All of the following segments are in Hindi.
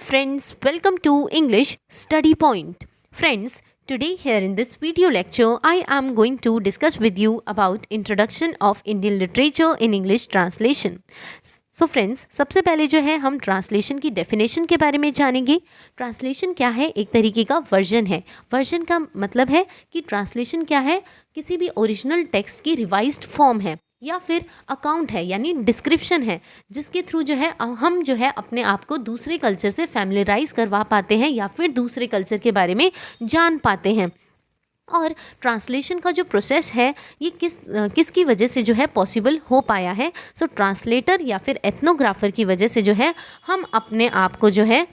friends, welcome to English Study Point. Friends, today here in this video lecture, I am going to discuss with you about introduction of Indian literature in English translation. So friends, सबसे पहले जो है हम ट्रांसलेशन की डेफिनेशन के बारे में जानेंगे। ट्रांसलेशन क्या है? एक तरीके का वर्जन है। वर्जन का मतलब है कि ट्रांसलेशन क्या है? किसी भी ओरिजिनल टेक्स्ट की रिवाइज्ड फॉर्म है या फिर अकाउंट है, यानी डिस्क्रिप्शन है, जिसके थ्रू जो है हम जो है अपने आप को दूसरे कल्चर से फैमिलियराइज करवा पाते हैं या फिर दूसरे कल्चर के बारे में जान पाते हैं। और ट्रांसलेशन का जो प्रोसेस है ये किसकी वजह से जो है पॉसिबल हो पाया है? सो ट्रांसलेटर या फिर एथनोग्राफर की वजह से जो है हम अपने आप को जो है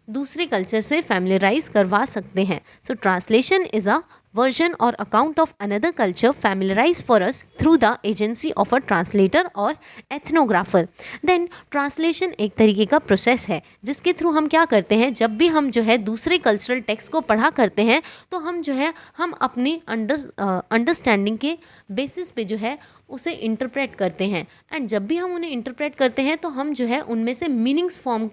दूसरे कल्चर से फैमिलियराइज करवा सकते हैं। So translation is a version or account of another culture familiarized for us through the agency of a translator और ethnographer. Then translation एक तरीके का प्रोसेस है जिसके थ्रू हम क्या करते हैं, जब भी हम जो है दूसरे कल्चरल टेक्स्ट को पढ़ा करते हैं तो हम जो है हम अपनी अंडरस्टैंडिंग के बेसिस पे जो है उसे इंटरप्रेट करते हैं। एंड जब भी हम उन्हें इंटरप्रेट करते हैं तो हम जो है उनमें से मीनिंग्स फॉर्म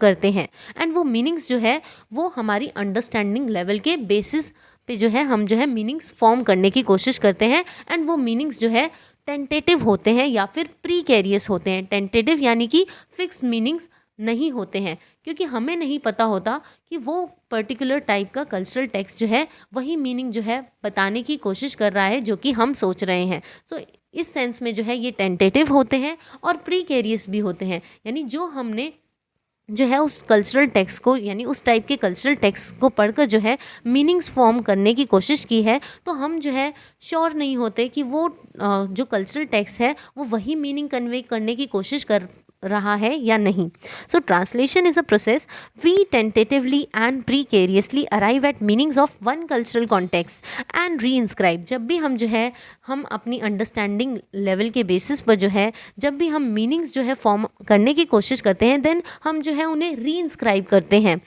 करते हैं। एंड वो मीनिंग्स जो है वो हमारी अंडरस्टैंडिंग लेवल के बेसिस पे जो है हम जो है मीनिंग्स फॉर्म करने की कोशिश करते हैं। एंड वो मीनिंग्स जो है टेंटेटिव होते हैं या फिर प्रीकैरियस होते हैं। टेंटेटिव यानी कि फिक्स मीनिंग्स नहीं होते हैं, क्योंकि हमें नहीं पता होता कि वो पर्टिकुलर टाइप का कल्चरल टेक्स्ट जो है वही मीनिंग जो है बताने की कोशिश कर रहा है जो कि हम सोच रहे हैं। सो इस सेंस में जो है ये टेंटेटिव होते हैं और प्रीकैरियस भी होते हैं, यानी जो हमने जो है उस कल्चरल टेक्स्ट को यानी उस टाइप के कल्चरल टेक्स्ट को पढ़कर जो है मीनिंग्स फॉर्म करने की कोशिश की है, तो हम जो है श्योर नहीं होते कि वो जो कल्चरल टेक्स्ट है वो वही मीनिंग कन्वे करने की कोशिश कर रहा है या नहीं। So translation is a process we tentatively and precariously arrive at meanings of one cultural context and reinscribe. जब भी हम जो है हम अपनी अंडरस्टैंडिंग लेवल के बेसिस पर जो है जब भी हम मीनिंग्स जो है फॉर्म करने की कोशिश करते हैं, देन हम जो है उन्हें री इंस्क्राइब करते हैं।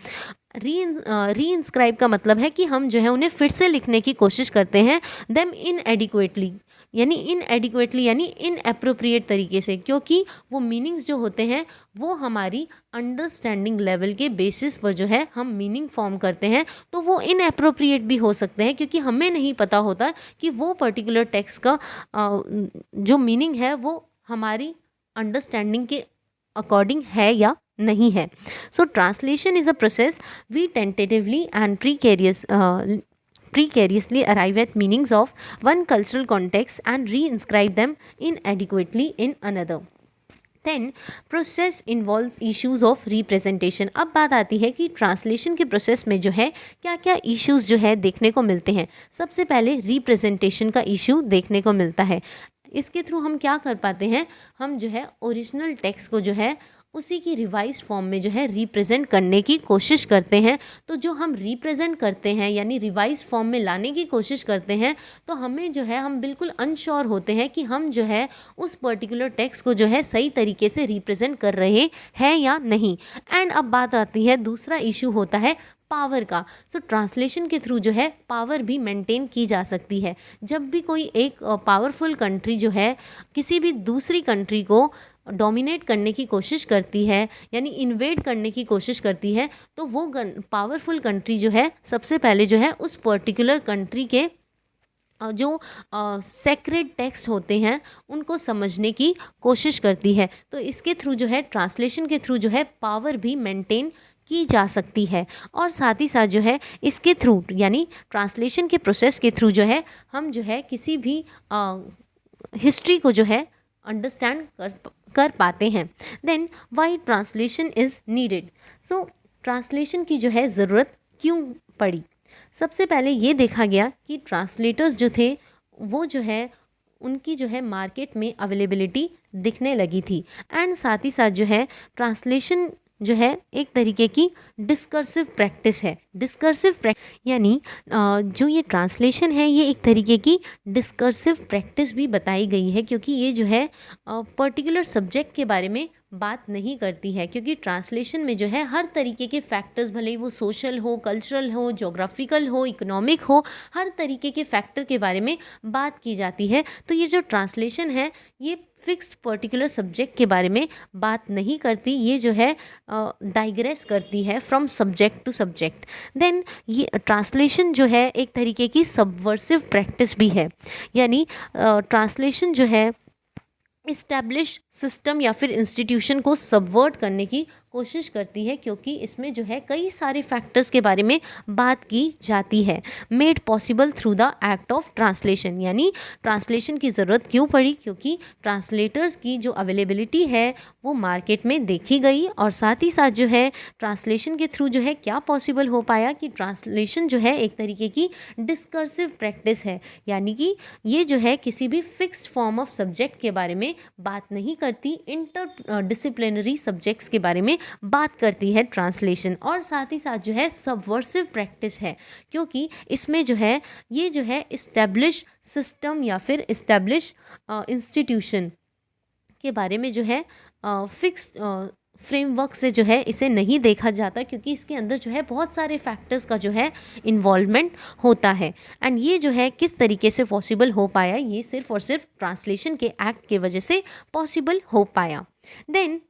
री इंस्क्राइब का मतलब है कि हम जो है उन्हें फिर से लिखने की कोशिश करते हैं देम इनएडिक्वेटली यानी इनएप्रोप्रिएट तरीके से, क्योंकि वो मीनिंग्स जो होते हैं वो हमारी अंडरस्टैंडिंग लेवल के बेसिस पर जो है हम मीनिंग फॉर्म करते हैं, तो वो इनएप्रोप्रिएट भी हो सकते हैं क्योंकि हमें नहीं पता होता कि वो पर्टिकुलर टेक्स्ट का जो मीनिंग है वो हमारी अंडरस्टैंडिंग के अकॉर्डिंग है या नहीं है। So translation is a process we tentatively and precariously arrive at meanings of one cultural context and reinscribe them inadequately in another. Then process involves issues of representation. अब बात आती है कि ट्रांसलेशन के प्रोसेस में जो है क्या क्या इश्यूज जो है देखने को मिलते हैं। सबसे पहले रिप्रेजेंटेशन का इशू देखने को मिलता है। इसके थ्रू हम क्या कर पाते हैं, हम जो है ओरिजिनल टेक्स्ट को जो है उसी की रिवाइज फॉर्म में जो है रिप्रेजेंट करने की कोशिश करते हैं। तो जो हम रिप्रेजेंट करते हैं यानी रिवाइज फॉर्म में लाने की कोशिश करते हैं, तो हमें जो है हम बिल्कुल अनश्योर होते हैं कि हम जो है उस पर्टिकुलर टेक्स्ट को जो है सही तरीके से रिप्रेजेंट कर रहे हैं या नहीं। एंड अब बात आती है, दूसरा इशू होता है पावर का। सो ट्रांसलेशन के थ्रू जो है पावर भी मेंटेन की जा सकती है। जब भी कोई एक पावरफुल कंट्री जो है किसी भी दूसरी कंट्री को डोमिनेट करने की कोशिश करती है यानी इन्वेड करने की कोशिश करती है, तो वो पावरफुल कंट्री जो है सबसे पहले जो है उस पर्टिकुलर कंट्री के जो सेक्रेड टेक्स्ट होते हैं उनको समझने की कोशिश करती है। तो इसके थ्रू जो है ट्रांसलेशन के थ्रू जो है पावर भी मेंटेन की जा सकती है। और साथ ही साथ जो है इसके थ्रू यानी ट्रांसलेशन के प्रोसेस के थ्रू जो है हम जो है किसी भी हिस्ट्री को जो है अंडरस्टैंड कर पाते हैं। Then why translation is needed. So translation की जो है ज़रूरत क्यों पड़ी? सबसे पहले ये देखा गया कि ट्रांसलेटर्स जो थे वो जो है उनकी जो है मार्केट में अवेलेबिलिटी दिखने लगी थी। एंड साथ ही साथ जो है ट्रांसलेशन जो है एक तरीके की डिस्कर्सिव प्रैक्टिस है। यानी जो ये ट्रांसलेशन है ये एक तरीके की डिस्कर्सिव प्रैक्टिस भी बताई गई है, क्योंकि ये जो है पर्टिकुलर सब्जेक्ट के बारे में बात नहीं करती है, क्योंकि ट्रांसलेशन में जो है हर तरीके के फैक्टर्स, भले ही वो सोशल हो, कल्चरल हो, जोग्राफिकल हो, इकोनॉमिक हो, हर तरीके के फैक्टर के बारे में बात की जाती है। तो ये जो ट्रांसलेशन है ये फिक्स्ड पर्टिकुलर सब्जेक्ट के बारे में बात नहीं करती, ये जो है डाइग्रेस करती है from subject to subject. Then ये ट्रांसलेशन जो है एक तरीके की सबवर्सिव प्रैक्टिस भी है, यानी ट्रांसलेशन जो है इस्टेब्लिश सिस्टम या फिर इंस्टीट्यूशन को सबवर्ट करने की कोशिश करती है, क्योंकि इसमें जो है कई सारे फैक्टर्स के बारे में बात की जाती है। Made possible through the act of translation, यानी ट्रांसलेशन की ज़रूरत क्यों पड़ी, क्योंकि ट्रांसलेटर्स की जो अवेलेबिलिटी है वो मार्केट में देखी गई, और साथ ही साथ जो है ट्रांसलेशन के थ्रू जो है क्या पॉसिबल हो पाया कि ट्रांसलेशन जो है एक तरीके की डिस्कर्सिव प्रैक्टिस है, यानी कि ये जो है किसी भी फिक्स्ड फॉर्म ऑफ सब्जेक्ट के बारे में बात नहीं करती, इंटर डिसिप्लिनरी सब्जेक्ट्स के बारे में बात करती है ट्रांसलेशन। और साथ ही साथ जो है सबवर्सिव प्रैक्टिस है, क्योंकि इसमें जो है ये जो है इस्टेब्लिश सिस्टम या फिर इस्टेब्लिश इंस्टीट्यूशन के बारे में जो है फिक्स्ड फ्रेमवर्क से जो है इसे नहीं देखा जाता, क्योंकि इसके अंदर जो है बहुत सारे फैक्टर्स का जो है इन्वॉल्वमेंट होता है। एंड ये जो है किस तरीके से पॉसिबल हो पाया, ये सिर्फ और सिर्फ ट्रांसलेशन के एक्ट के वजह से पॉसिबल हो पाया। Then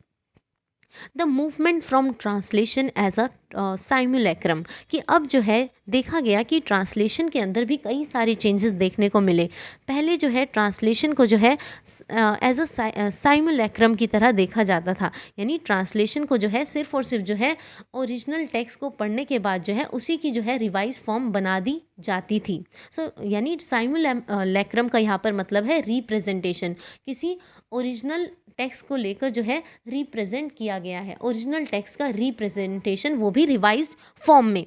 the movement from translation as a simulacrum, कि अब जो है देखा गया कि ट्रांसलेशन के अंदर भी कई सारे चेंजेस देखने को मिले। पहले जो है ट्रांसलेशन को जो है एज अ साइमुलेक्रम की तरह देखा जाता था, यानी ट्रांसलेशन को जो है सिर्फ और सिर्फ जो है ओरिजिनल टेक्स्ट को पढ़ने के बाद जो है उसी की जो है रिवाइज फॉर्म बना दी जाती थी। यानी साइमुलेक्रम का यहाँ पर मतलब है रिप्रेजेंटेशन, किसी ओरिजिनल टेक्स्ट को लेकर जो है रिप्रेजेंट किया गया है, ओरिजिनल टेक्स्ट का रिप्रेजेंटेशन, वो भी रिवाइज्ड फॉर्म में।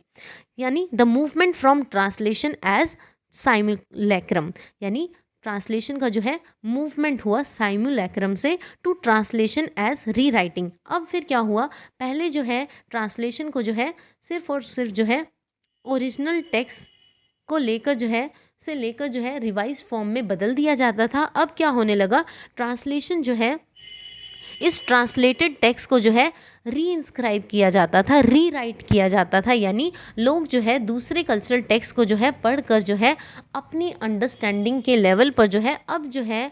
यानी the movement from translation as simulacrum, यानी ट्रांसलेशन का जो है मूवमेंट हुआ साइमुलेक्रम से टू ट्रांसलेशन एज रीराइटिंग। अब फिर क्या हुआ, पहले जो है ट्रांसलेशन को जो है सिर्फ और सिर्फ जो है ओरिजिनल टेक्स्ट को लेकर जो है रिवाइज फॉर्म में बदल दिया जाता था। अब क्या होने लगा, ट्रांसलेशन जो है इस ट्रांसलेटेड टेक्स्ट को जो है री इंस्क्राइब किया जाता था, री राइट किया जाता था, यानी लोग जो है दूसरे कल्चरल टेक्स्ट को जो है पढ़कर जो है अपनी अंडरस्टैंडिंग के लेवल पर जो है अब जो है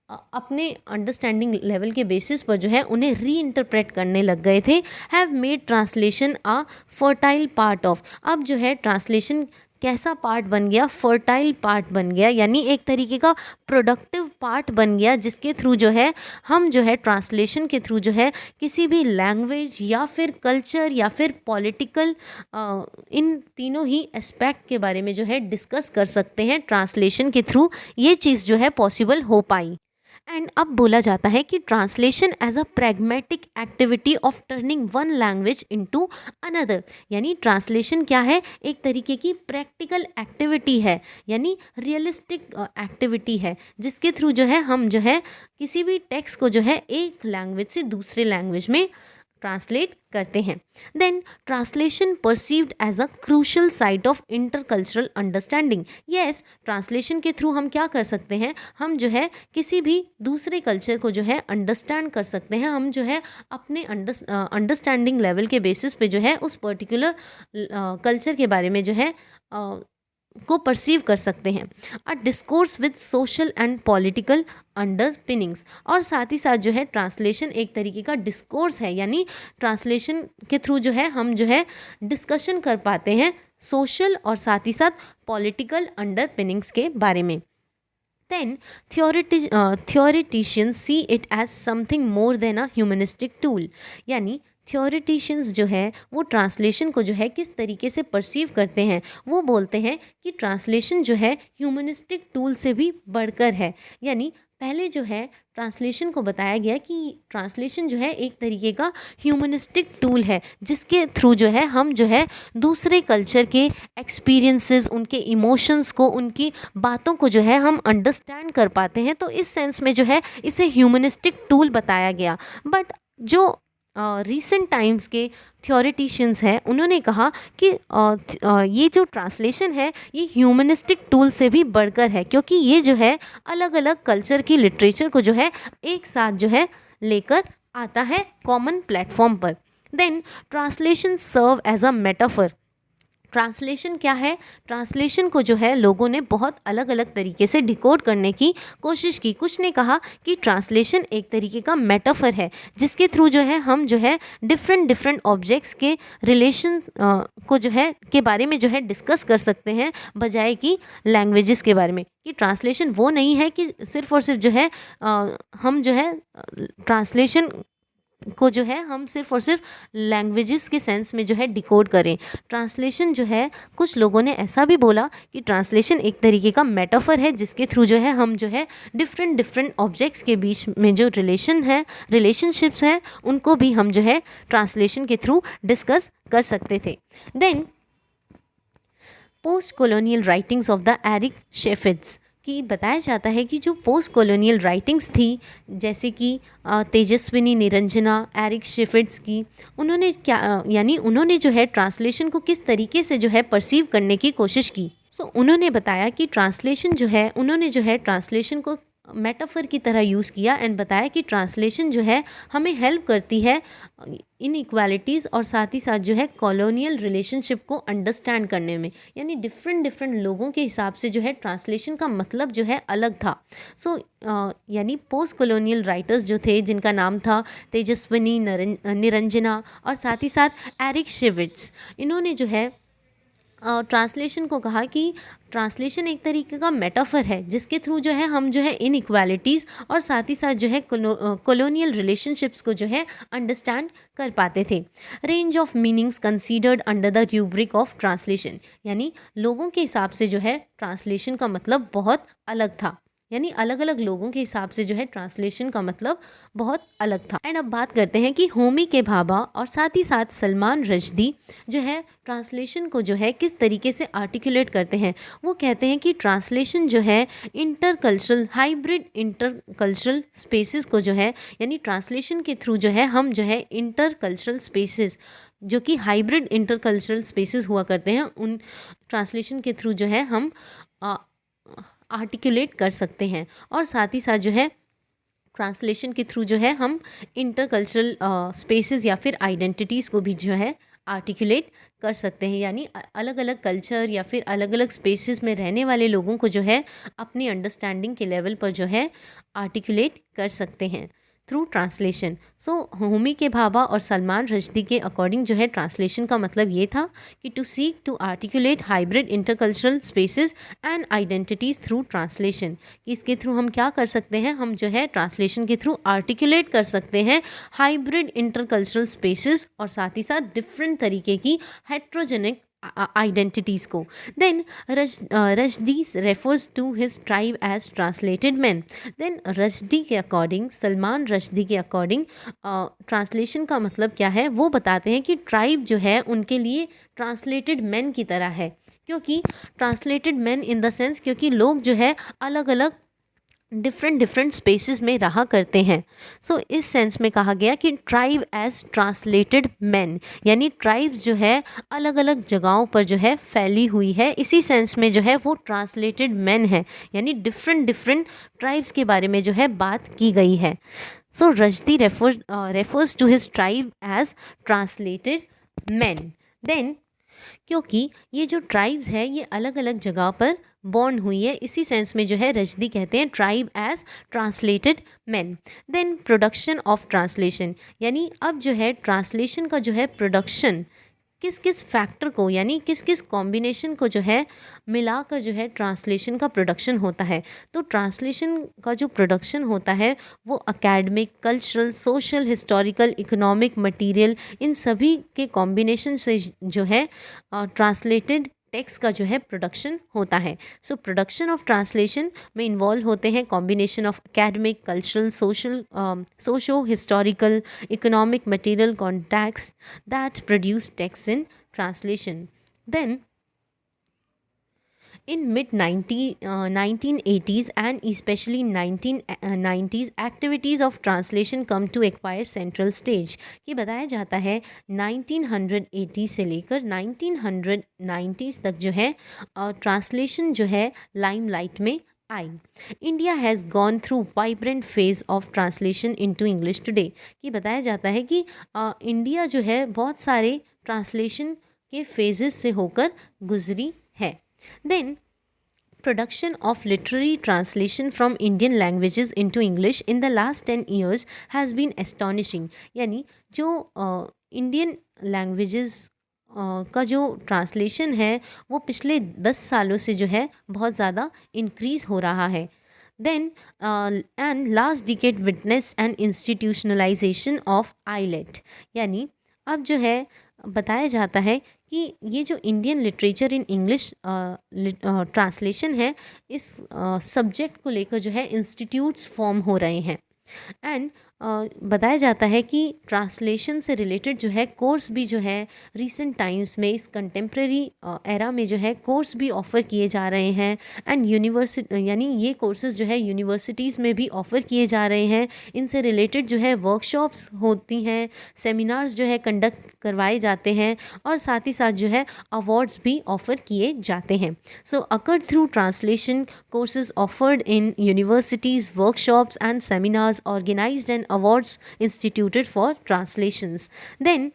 अपने अंडरस्टैंडिंग लेवल के बेसिस पर जो है उन्हें री इंटरप्रेट करने लग गए थे। Have made translation a fertile part of, अब जो है ट्रांसलेशन कैसा पार्ट बन गया, फर्टाइल पार्ट बन गया, यानी एक तरीके का प्रोडक्टिव पार्ट बन गया, जिसके थ्रू जो है हम जो है ट्रांसलेशन के थ्रू जो है किसी भी लैंग्वेज या फिर कल्चर या फिर पॉलिटिकल इन तीनों ही एस्पेक्ट के बारे में जो है डिस्कस कर सकते हैं। ट्रांसलेशन के थ्रू ये चीज़ जो है पॉसिबल हो पाई। एंड अब बोला जाता है कि translation as a pragmatic activity of turning one language into another, यानी ट्रांसलेशन क्या है, एक तरीके की प्रैक्टिकल एक्टिविटी है, यानी रियलिस्टिक एक्टिविटी है, जिसके थ्रू जो है हम जो है किसी भी टेक्स्ट को जो है एक लैंग्वेज से दूसरे लैंग्वेज में ट्रांसलेट करते हैं। Then translation perceived as a crucial site of intercultural understanding, yes translation के थ्रू हम क्या कर सकते हैं, हम जो है किसी भी दूसरे कल्चर को जो है अंडरस्टैंड कर सकते हैं, हम जो है अपने अंडरस्टैंडिंग लेवल के बेसिस पे जो है उस पर्टिकुलर कल्चर के बारे में जो है को परसीव कर सकते हैं। अ discourse with social and political underpinnings, और साथ ही साथ जो है ट्रांसलेशन एक तरीके का डिस्कोर्स है, यानी ट्रांसलेशन के थ्रू जो है हम जो है डिस्कशन कर पाते हैं सोशल और साथ ही साथ पॉलिटिकल अंडरपिनिंग्स के बारे में। Then theoreticians see it as something more than a humanistic tool, यानी थियोरिटिशियंस जो है वो ट्रांसलेशन को जो है किस तरीके से परसीव करते हैं, वो बोलते हैं कि ट्रांसलेशन जो है ह्यूमनिस्टिक टूल से भी बढ़कर है। यानी पहले जो है ट्रांसलेशन को बताया गया कि ट्रांसलेशन जो है एक तरीके का ह्यूमनिस्टिक टूल है, जिसके थ्रू जो है हम जो है दूसरे कल्चर के एक्सपीरियंसेस, उनके इमोशंस को, उनकी बातों को जो है हम अंडरस्टैंड कर पाते हैं। तो इस सेंस में जो है इसे ह्यूमनिस्टिक टूल बताया गया। बट जो रिसेंट टाइम्स के थियोरिटिशियंस हैं उन्होंने कहा कि ये जो ट्रांसलेशन है ये ह्यूमनिस्टिक टूल से भी बढ़कर है, क्योंकि ये जो है अलग अलग कल्चर की लिटरेचर को जो है एक साथ जो है लेकर आता है कॉमन प्लेटफॉर्म पर। Then translation serve as a metaphor. Translation क्या है? ट्रांसलेशन को जो है लोगों ने बहुत अलग अलग तरीके से डिकोड करने की कोशिश की। कुछ ने कहा कि ट्रांसलेशन एक तरीके का मेटाफर है जिसके थ्रू जो है हम जो है डिफरेंट डिफरेंट ऑब्जेक्ट्स के रिलेशन को जो है के बारे में जो है डिस्कस कर सकते हैं, बजाय कि लैंग्वेजेस के बारे में। कि ट्रांसलेशन वो नहीं है कि सिर्फ और सिर्फ जो है हम जो है ट्रांसलेशन को जो है हम सिर्फ और सिर्फ लैंग्वेजेस के सेंस में जो है डिकोड करें। ट्रांसलेशन जो है, कुछ लोगों ने ऐसा भी बोला कि ट्रांसलेशन एक तरीके का मेटाफर है जिसके थ्रू जो है हम जो है डिफरेंट डिफरेंट ऑब्जेक्ट्स के बीच में जो रिलेशनशिप्स हैं उनको भी हम जो है ट्रांसलेशन के थ्रू डिस्कस कर सकते थे। Then postcolonial writings of the Eric Cheyfitz कि बताया जाता है कि जो पोस्ट कॉलोनियल राइटिंग्स थी, जैसे कि तेजस्विनी निरंजना, एरिक शेफिट्स की, उन्होंने क्या यानी उन्होंने जो है ट्रांसलेशन को किस तरीके से जो है परसीव करने की कोशिश की। उन्होंने बताया कि उन्होंने जो है ट्रांसलेशन को मेटाफर की तरह यूज़ किया एंड बताया कि ट्रांसलेशन जो है हमें हेल्प करती है इनइक्वालिटीज़ और साथ ही साथ जो है कॉलोनियल रिलेशनशिप को अंडरस्टैंड करने में। यानी डिफरेंट डिफरेंट लोगों के हिसाब से जो है ट्रांसलेशन का मतलब जो है अलग था। यानी पोस्ट कॉलोनियल राइटर्स जो थे, जिनका नाम था तेजस्विनी निरंजना और साथ ही साथ एरिक शेविट्स, इन्होंने जो है ट्रांसलेशन को कहा कि ट्रांसलेशन एक तरीके का मेटाफर है जिसके थ्रू जो है हम जो है इनइक्वालिटीज़ और साथ ही साथ जो है कॉलोनियल रिलेशनशिप्स को जो है अंडरस्टैंड कर पाते थे। Range of meanings considered under the rubric of translation, यानी लोगों के हिसाब से जो है ट्रांसलेशन का मतलब बहुत अलग था। यानी अलग अलग लोगों के हिसाब से जो है ट्रांसलेशन का मतलब बहुत अलग था। एंड अब बात करते हैं कि होमी के भाभा और साथ ही साथ सलमान रश्दी जो है ट्रांसलेशन को जो है किस तरीके से आर्टिकुलेट करते हैं। वो कहते हैं कि ट्रांसलेशन जो है हाइब्रिड इंटरकल्चरल स्पेसेस को जो है, यानी ट्रांसलेशन के थ्रू जो है हम जो है इंटरकल्चरल स्पेसेस जो कि हाइब्रिड इंटरकल्चरल स्पेसेस हुआ करते हैं, उन ट्रांसलेशन के थ्रू जो है हम आर्टिकुलेट कर सकते हैं। और साथ ही साथ जो है ट्रांसलेशन के थ्रू जो है हम इंटरकल्चरल स्पेसेस या फिर आइडेंटिटीज़ को भी जो है आर्टिकुलेट कर सकते हैं। यानी अलग अलग कल्चर या फिर अलग अलग स्पेसेस में रहने वाले लोगों को जो है अपनी अंडरस्टैंडिंग के लेवल पर जो है आर्टिकुलेट कर सकते हैं थ्रू ट्रांसलेशन। होमी के भाभा और सलमान रश्दी के अकॉर्डिंग जो है ट्रांसलेशन का मतलब ये था कि to seek to articulate hybrid intercultural spaces and identities through translation. कि इसके थ्रू हम क्या कर सकते हैं, हम जो है ट्रांसलेशन के थ्रू आर्टिकुलेट कर सकते हैं हाइब्रिड इंटरकल्चरल स्पेसेस और साथ ही साथ डिफरेंट तरीके की हेट्रोजेनिक आइडेंटिटीज़ को। Then Rushdie refers to his tribe as translated man. Then Rushdie के अकॉर्डिंग, सलमान रश्दी के अकॉर्डिंग ट्रांसलेशन का मतलब क्या है वो बताते हैं कि ट्राइब जो है उनके लिए ट्रांसलेटेड मैन की तरह है। क्योंकि translated man in the sense, क्योंकि लोग जो है अलग अलग डिफरेंट स्पेसेस में रहा करते हैं। इस सेंस में कहा गया कि ट्राइब एज ट्रांसलेटेड मैन, यानी ट्राइब्स जो है अलग अलग जगहों पर जो है फैली हुई है, इसी सेंस में जो है वो ट्रांसलेटेड मैन है। यानी डिफरेंट ट्राइब्स के बारे में जो है बात की गई है। Rushdie refers to his tribe as translated man. Then क्योंकि ये जो ट्राइब्स है ये अलग अलग जगह पर बॉर्न हुई है, इसी सेंस में जो है रश्दी कहते हैं tribe as translated man. Then production of translation, यानी अब जो है ट्रांसलेशन का जो है प्रोडक्शन किस किस फैक्टर को, यानी किस किस कॉम्बिनेशन को जो है मिलाकर जो है ट्रांसलेशन का प्रोडक्शन होता है। तो ट्रांसलेशन का जो प्रोडक्शन होता है वो academic, cultural, social, historical, economic, material, इन सभी के कॉम्बिनेशन से जो है ट्रांसलेटेड टेक्स्ट का जो है प्रोडक्शन होता है। प्रोडक्शन ऑफ ट्रांसलेशन में इन्वॉल्व होते हैं combination of academic, cultural, socio historical, economic, material context that produce text in translation. Then in mid 1980s and especially 1990s activities of translation come to acquire central stage। कि बताया जाता है 1980 से लेकर 1990s तक जो है ट्रांसलेशन जो है लाइमलाइट में I. India has gone through vibrant phase of translation into English today. कि बताया जाता है कि इंडिया जो है बहुत सारे ट्रांसलेशन के फेजेस से होकर गुजरी है. Then production of literary translation from Indian languages into English in the last 10 years has been astonishing. यानी जो इंडियन लैंग्वेजेस का जो ट्रांसलेशन है वो पिछले 10 सालों से जो है बहुत ज़्यादा इंक्रीज़ हो रहा है. Then and last decade witnessed an institutionalization of IELT. यानी अब जो है बताया जाता है कि ये जो Indian literature in English translation है इस सब्जेक्ट को लेकर जो है इंस्टीट्यूट्स फॉर्म हो रहे हैं. एंड बताया जाता है कि ट्रांसलेशन से रिलेटेड जो है कोर्स भी जो है रिसेंट टाइम्स में इस कंटेम्प्रेरी एरा में जो है कोर्स भी ऑफ़र किए जा रहे हैं. एंड यूनिवर्सिटी यानी ये कोर्सेज़ जो है यूनिवर्सिटीज़ में भी ऑफ़र किए जा रहे हैं. इनसे रिलेटेड जो है वर्कशॉप्स होती हैं, सेमिनार्स जो है कंडक्ट करवाए जाते हैं और साथ ही साथ जो है अवार्ड्स भी ऑफ़र किए जाते हैं. So occur through translation courses offered in universities, workshops and seminars organized and awards instituted for translations. Then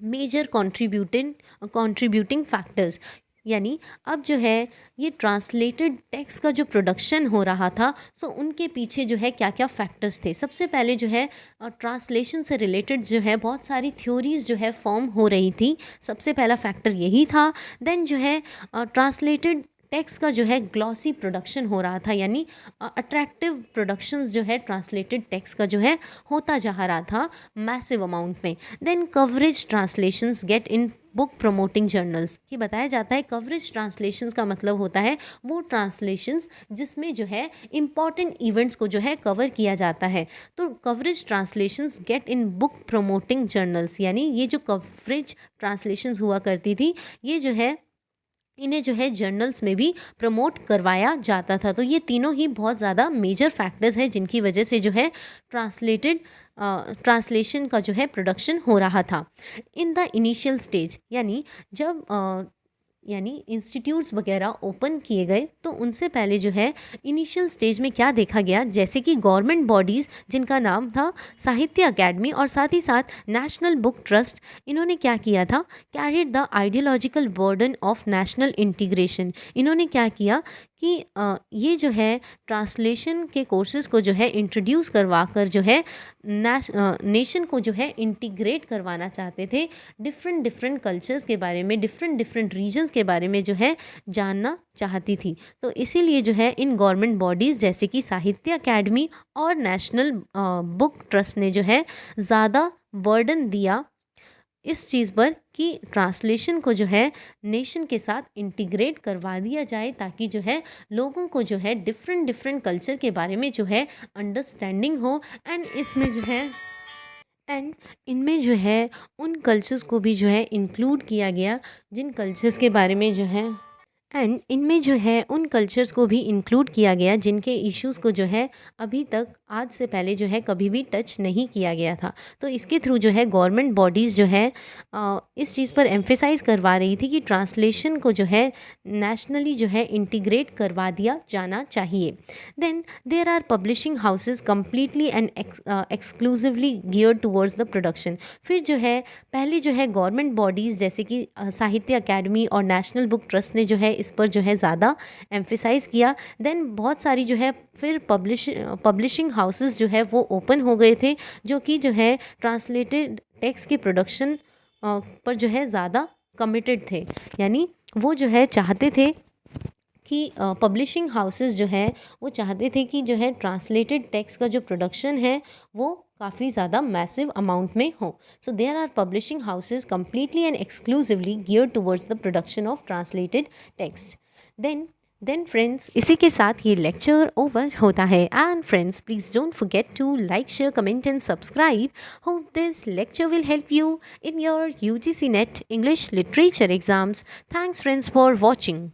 major contributing factors. यानी अब जो है ये ट्रांसलेटेड टेक्स्ट का जो प्रोडक्शन हो रहा था सो उनके पीछे जो है क्या क्या फैक्टर्स थे. सबसे पहले जो है ट्रांसलेशन से रिलेटेड जो है बहुत सारी थ्योरीज जो है फॉर्म हो रही थी. सबसे पहला फैक्टर यही था. देन जो है ट्रांसलेटेड टेक्स्ट का जो है ग्लॉसी प्रोडक्शन हो रहा था, यानी अट्रैक्टिव प्रोडक्शंस जो है ट्रांसलेटेड टेक्स्ट का जो है होता जा रहा था मैसिव अमाउंट में. Then coverage translations get in book promoting journals. कि बताया जाता है कवरेज ट्रांसलेशंस का मतलब होता है वो ट्रांसलेशंस जिसमें जो है इम्पॉर्टेंट इवेंट्स को जो है कवर किया जाता है. तो coverage translations get in book promoting journals, यानी ये जो कवरेज ट्रांसलेशंस हुआ करती थी ये जो है इन्हें जो है जर्नल्स में भी प्रमोट करवाया जाता था. तो ये तीनों ही बहुत ज़्यादा मेजर फैक्टर्स हैं जिनकी वजह से जो है ट्रांसलेशन का जो है प्रोडक्शन हो रहा था. इन द इनिशियल स्टेज, यानी जब इंस्टीट्यूट्स वगैरह ओपन किए गए तो उनसे पहले जो है इनिशियल स्टेज में क्या देखा गया, जैसे कि गवर्नमेंट बॉडीज़ जिनका नाम था साहित्य अकेडमी और साथ ही साथ नेशनल बुक ट्रस्ट, इन्होंने क्या किया था, carried the ideological burden of national integration. इन्होंने क्या किया कि ये जो है ट्रांसलेशन के कोर्सेज़ को जो है इंट्रोड्यूस करवा कर जो है नेशन को जो है इंटीग्रेट करवाना चाहते थे. डिफरेंट कल्चर्स के बारे में, डिफरेंट रीजन्स के बारे में जो है जानना चाहती थी. तो इसीलिए जो है इन गवर्नमेंट बॉडीज़ जैसे कि साहित्य अकेडमी और नेशनल बुक ट्रस्ट ने जो है ज़्यादा बर्डन दिया इस चीज़ पर कि ट्रांसलेशन को जो है नेशन के साथ इंटीग्रेट करवा दिया जाए, ताकि जो है लोगों को जो है डिफरेंट कल्चर के बारे में जो है अंडरस्टैंडिंग हो. एंड इनमें जो है उन कल्चर्स को भी जो है इंक्लूड किया गया जिन कल्चर्स के बारे में जो है इनमें जो है उन कल्चर्स को भी इंक्लूड किया गया जिनके इश्यूज़ को जो है अभी तक आज से पहले जो है कभी भी टच नहीं किया गया था. तो इसके थ्रू जो है गवर्नमेंट बॉडीज़ जो है इस चीज़ पर एम्फेसाइज करवा रही थी कि ट्रांसलेशन को जो है नेशनली जो है इंटीग्रेट करवा दिया जाना चाहिए. Then there are publishing houses completely and exclusively geared towards the production. फिर जो है पहले जो है गवर्नमेंट बॉडीज़ जैसे कि साहित्य अकेडमी और नेशनल बुक ट्रस्ट ने जो है इस पर जो है ज़्यादा एम्फेसाइज़ किया. देन बहुत सारी जो है फिर पब्लिशिंग हाउसेस जो है वो ओपन हो गए थे जो कि जो है ट्रांसलेटेड टेक्स्ट के प्रोडक्शन पर जो है ज़्यादा कमिटेड थे. यानी वो जो है चाहते थे कि पब्लिशिंग हाउसेस जो है वो चाहते थे कि जो है ट्रांसलेटेड टेक्स्ट का जो प्रोडक्शन है वो काफ़ी ज़्यादा मैसिव अमाउंट में हो. So there are publishing houses completely and exclusively geared towards the production of translated text. Then friends, इसी के साथ ये लेक्चर ओवर होता है. And friends, please don't forget to like, share, comment and subscribe. Hope this lecture will help you in your UGC NET English Literature exams. Thanks friends for watching.